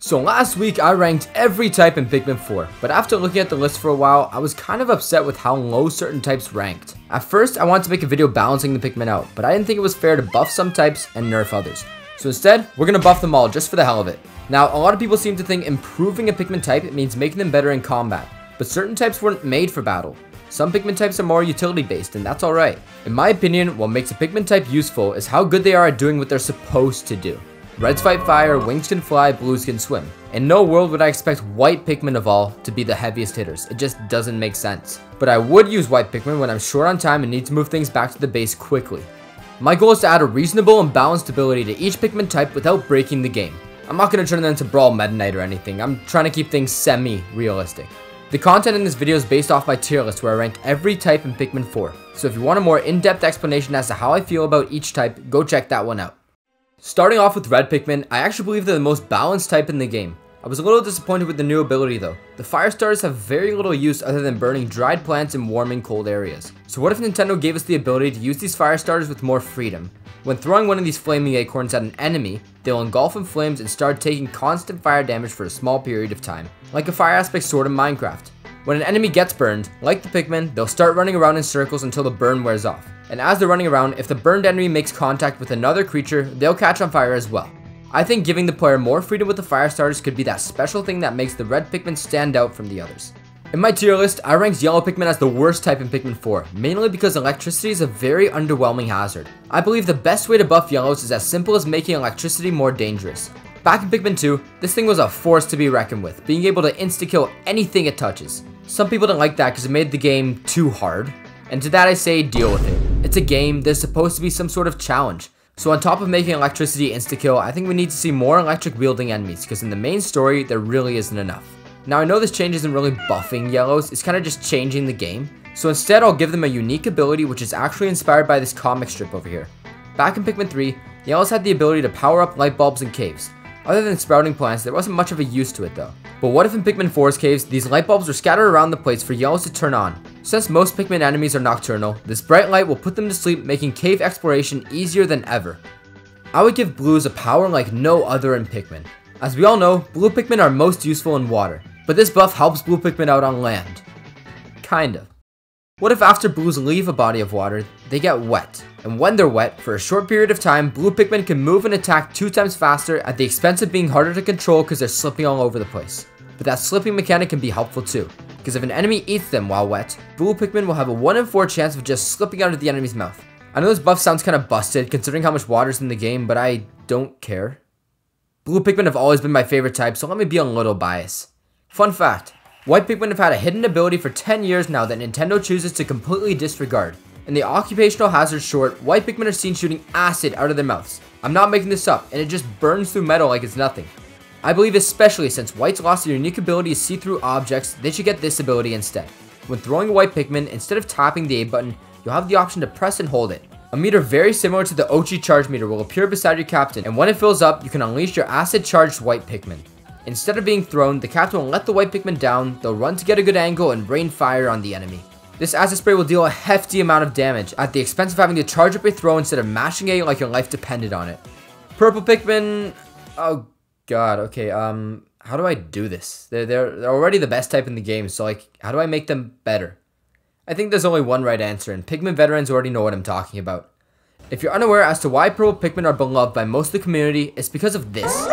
So last week I ranked every type in Pikmin 4, but after looking at the list for a while, I was kind of upset with how low certain types ranked. At first, I wanted to make a video balancing the Pikmin out, but I didn't think it was fair to buff some types and nerf others. So instead, we're gonna buff them all just for the hell of it. Now, a lot of people seem to think improving a Pikmin type means making them better in combat, but certain types weren't made for battle. Some Pikmin types are more utility based, and that's alright. In my opinion, what makes a Pikmin type useful is how good they are at doing what they're supposed to do. Reds fight fire, wings can fly, blues can swim. In no world would I expect white Pikmin of all to be the heaviest hitters. It just doesn't make sense. But I would use white Pikmin when I'm short on time and need to move things back to the base quickly. My goal is to add a reasonable and balanced ability to each Pikmin type without breaking the game. I'm not going to turn them into Brawl Meta Knight or anything. I'm trying to keep things semi-realistic. The content in this video is based off my tier list where I ranked every type in Pikmin 4. So if you want a more in-depth explanation as to how I feel about each type, go check that one out. Starting off with Red Pikmin, I actually believe they're the most balanced type in the game. I was a little disappointed with the new ability though. The fire starters have very little use other than burning dried plants in warm and cold areas. So what if Nintendo gave us the ability to use these fire starters with more freedom? When throwing one of these flaming acorns at an enemy, they'll engulf in flames and start taking constant fire damage for a small period of time, like a fire aspect sword in Minecraft. When an enemy gets burned, like the Pikmin, they'll start running around in circles until the burn wears off. And as they're running around, if the burned enemy makes contact with another creature, they'll catch on fire as well. I think giving the player more freedom with the fire starters could be that special thing that makes the red Pikmin stand out from the others. In my tier list, I ranked yellow Pikmin as the worst type in Pikmin 4, mainly because electricity is a very underwhelming hazard. I believe the best way to buff yellows is as simple as making electricity more dangerous. Back in Pikmin 2, this thing was a force to be reckoned with, being able to insta-kill anything it touches. Some people didn't like that because it made the game too hard. And to that I say, deal with it. It's a game, there's supposed to be some sort of challenge. So on top of making electricity insta-kill, I think we need to see more electric wielding enemies, because in the main story, there really isn't enough. Now I know this change isn't really buffing yellows, it's kind of just changing the game. So instead I'll give them a unique ability which is actually inspired by this comic strip over here. Back in Pikmin 3, yellows had the ability to power up light bulbs in caves. Other than sprouting plants, there wasn't much of a use to it though. But what if in Pikmin 4's caves, these light bulbs were scattered around the place for yellows to turn on? Since most Pikmin enemies are nocturnal, this bright light will put them to sleep, making cave exploration easier than ever. I would give blues a power like no other in Pikmin. As we all know, blue Pikmin are most useful in water, but this buff helps blue Pikmin out on land. Kind of. What if after blues leave a body of water, they get wet? And when they're wet, for a short period of time, blue Pikmin can move and attack 2 times faster at the expense of being harder to control because they're slipping all over the place. But that slipping mechanic can be helpful too, because if an enemy eats them while wet, blue Pikmin will have a 1 in 4 chance of just slipping out of the enemy's mouth. I know this buff sounds kind of busted considering how much water's in the game, but I don't care. Blue Pikmin have always been my favorite type, so let me be a little biased. Fun fact, white Pikmin have had a hidden ability for 10 years now that Nintendo chooses to completely disregard. In the occupational hazard short, white Pikmin are seen shooting acid out of their mouths. I'm not making this up, and it just burns through metal like it's nothing. I believe especially since whites lost their unique ability to see through objects, they should get this ability instead. When throwing a white Pikmin, instead of tapping the A button, you'll have the option to press and hold it. A meter very similar to the Oatchi charge meter will appear beside your captain, and when it fills up, you can unleash your acid-charged white Pikmin. Instead of being thrown, the captain will let the white Pikmin down, they'll run to get a good angle and rain fire on the enemy. This acid spray will deal a hefty amount of damage, at the expense of having to charge up your throw instead of mashing A like your life depended on it. Purple Pikmin... oh god, okay, how do I do this? They're already the best type in the game, so like, how do I make them better? I think there's only one right answer, and Pikmin veterans already know what I'm talking about. If you're unaware as to why purple Pikmin are beloved by most of the community, it's because of this.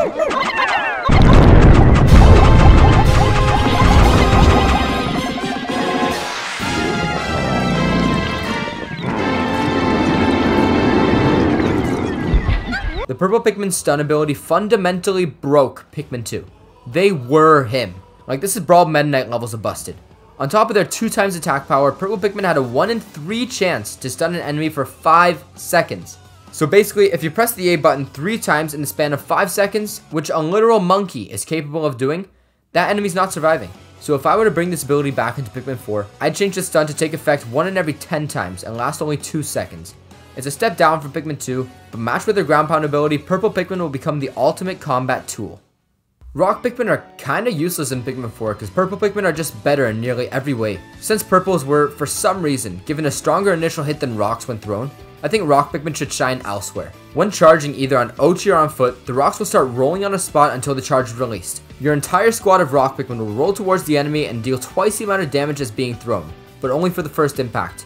The purple Pikmin stun ability fundamentally broke Pikmin 2. They were him. Like, this is Brawl Meta Knight levels of busted. On top of their 2 times attack power, purple Pikmin had a 1 in 3 chance to stun an enemy for 5 seconds. So basically, if you press the A button 3 times in the span of 5 seconds, which a literal monkey is capable of doing, that enemy's not surviving. So if I were to bring this ability back into Pikmin 4, I'd change the stun to take effect 1 in every 10 times and last only 2 seconds. It's a step down from Pikmin 2, but matched with their ground pound ability, purple Pikmin will become the ultimate combat tool. Rock Pikmin are kinda useless in Pikmin 4 because purple Pikmin are just better in nearly every way. Since purples were, for some reason, given a stronger initial hit than rocks when thrown, I think rock Pikmin should shine elsewhere. When charging either on Oatchi or on foot, the rocks will start rolling on a spot until the charge is released. Your entire squad of rock Pikmin will roll towards the enemy and deal twice the amount of damage as being thrown, but only for the first impact.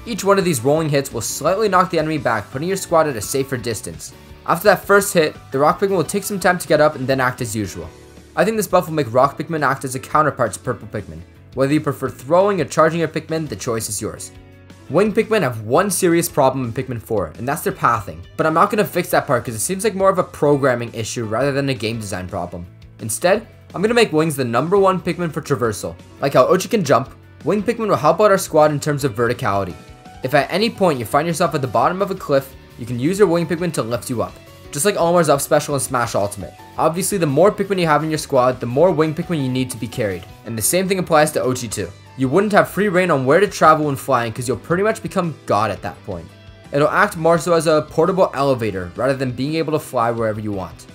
Each one of these rolling hits will slightly knock the enemy back, putting your squad at a safer distance. After that first hit, the rock Pikmin will take some time to get up and then act as usual. I think this buff will make rock Pikmin act as a counterpart to purple Pikmin. Whether you prefer throwing or charging your Pikmin, the choice is yours. Wing Pikmin have one serious problem in Pikmin 4, and that's their pathing. But I'm not going to fix that part because it seems like more of a programming issue rather than a game design problem. Instead, I'm going to make wings the #1 Pikmin for traversal. Like how Oatchi can jump, Wing Pikmin will help out our squad in terms of verticality. If at any point you find yourself at the bottom of a cliff, you can use your Wing Pikmin to lift you up. Just like Olimar's up special in Smash Ultimate. Obviously, the more Pikmin you have in your squad, the more Wing Pikmin you need to be carried. And the same thing applies to Oatchi too. You wouldn't have free reign on where to travel when flying because you'll pretty much become God at that point. It'll act more so as a portable elevator rather than being able to fly wherever you want.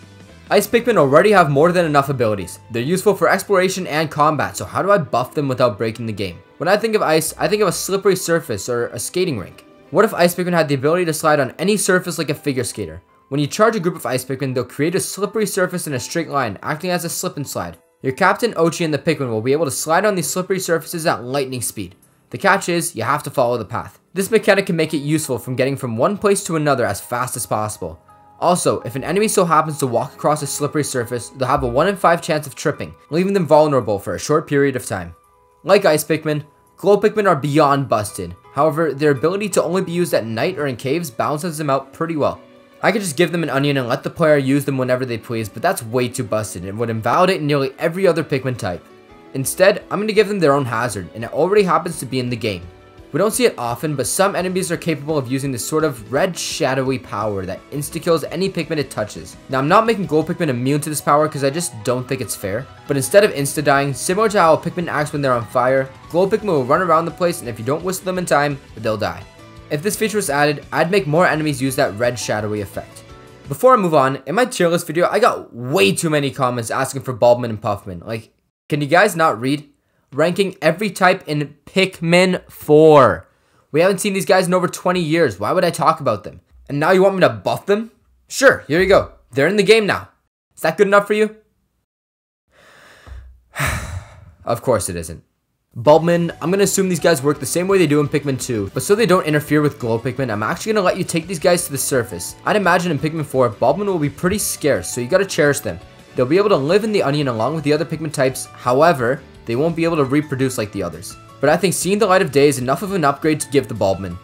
Ice Pikmin already have more than enough abilities. They're useful for exploration and combat, so how do I buff them without breaking the game? When I think of ice, I think of a slippery surface or a skating rink. What if Ice Pikmin had the ability to slide on any surface like a figure skater? When you charge a group of Ice Pikmin, they'll create a slippery surface in a straight line, acting as a slip and slide. Your Captain, Oatchi, and the Pikmin will be able to slide on these slippery surfaces at lightning speed. The catch is, you have to follow the path. This mechanic can make it useful from getting from one place to another as fast as possible. Also, if an enemy so happens to walk across a slippery surface, they'll have a 1 in 5 chance of tripping, leaving them vulnerable for a short period of time. Like Ice Pikmin, Glow Pikmin are beyond busted. However, their ability to only be used at night or in caves balances them out pretty well. I could just give them an onion and let the player use them whenever they please, but that's way too busted and would invalidate nearly every other Pikmin type. Instead, I'm going to give them their own hazard, and it already happens to be in the game. We don't see it often, but some enemies are capable of using this sort of red shadowy power that insta-kills any Pikmin it touches. Now, I'm not making Glow Pikmin immune to this power because I just don't think it's fair, but instead of insta-dying, similar to how a Pikmin acts when they're on fire, Glow Pikmin will run around the place, and if you don't whistle them in time, they'll die. If this feature was added, I'd make more enemies use that red shadowy effect. Before I move on, in my tier list video, I got way too many comments asking for Bulbmin and Puffmin. Like, can you guys not read? Ranking every type in Pikmin 4. We haven't seen these guys in over 20 years. Why would I talk about them? And now you want me to buff them? Sure, here you go. They're in the game now. Is that good enough for you? Of course it isn't. Bulbmin, I'm going to assume these guys work the same way they do in Pikmin 2, but so they don't interfere with Glow Pikmin, I'm actually going to let you take these guys to the surface. I'd imagine in Pikmin 4, Bulbmin will be pretty scarce, so you got to cherish them. They'll be able to live in the onion along with the other Pikmin types, however, they won't be able to reproduce like the others. But I think seeing the light of day is enough of an upgrade to give the Bulbmin.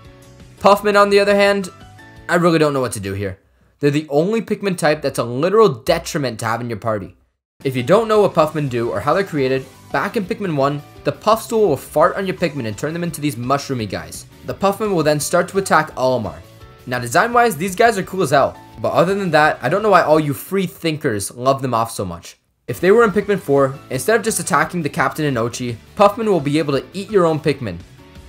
Puffmin, on the other hand, I really don't know what to do here. They're the only Pikmin type that's a literal detriment to have in your party. If you don't know what Puffmin do or how they're created, back in Pikmin 1, the Puff Stool will fart on your Pikmin and turn them into these mushroomy guys. The Puffmin will then start to attack Olimar. Now design-wise, these guys are cool as hell, but other than that, I don't know why all you free thinkers love them off so much. If they were in Pikmin 4, instead of just attacking the Captain and Oatchi, Puffmin will be able to eat your own Pikmin.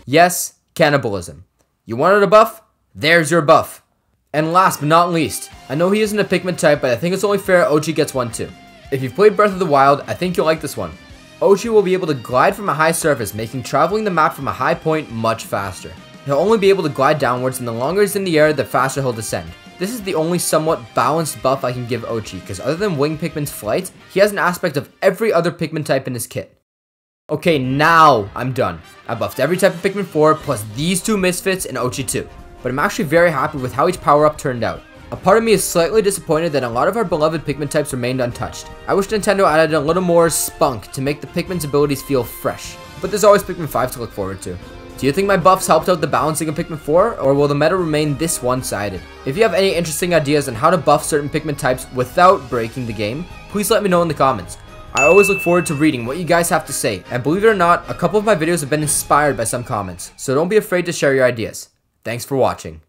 Yes, cannibalism. You wanted a buff? There's your buff. And last but not least, I know he isn't a Pikmin type, but I think it's only fair Oatchi gets one too. If you've played Breath of the Wild, I think you'll like this one. Oatchi will be able to glide from a high surface, making traveling the map from a high point much faster. He'll only be able to glide downwards, and the longer he's in the air, the faster he'll descend. This is the only somewhat balanced buff I can give Oatchi, because other than Wing Pikmin's flight, he has an aspect of every other Pikmin type in his kit. Okay, now I'm done. I buffed every type of Pikmin 4, plus these two misfits in Oatchi 2. But I'm actually very happy with how each power-up turned out. A part of me is slightly disappointed that a lot of our beloved Pikmin types remained untouched. I wish Nintendo added a little more spunk to make the Pikmin's abilities feel fresh. But there's always Pikmin 5 to look forward to. Do you think my buffs helped out the balancing of Pikmin 4, or will the meta remain this one-sided? If you have any interesting ideas on how to buff certain Pikmin types without breaking the game, please let me know in the comments. I always look forward to reading what you guys have to say, and believe it or not, a couple of my videos have been inspired by some comments, so don't be afraid to share your ideas. Thanks for watching.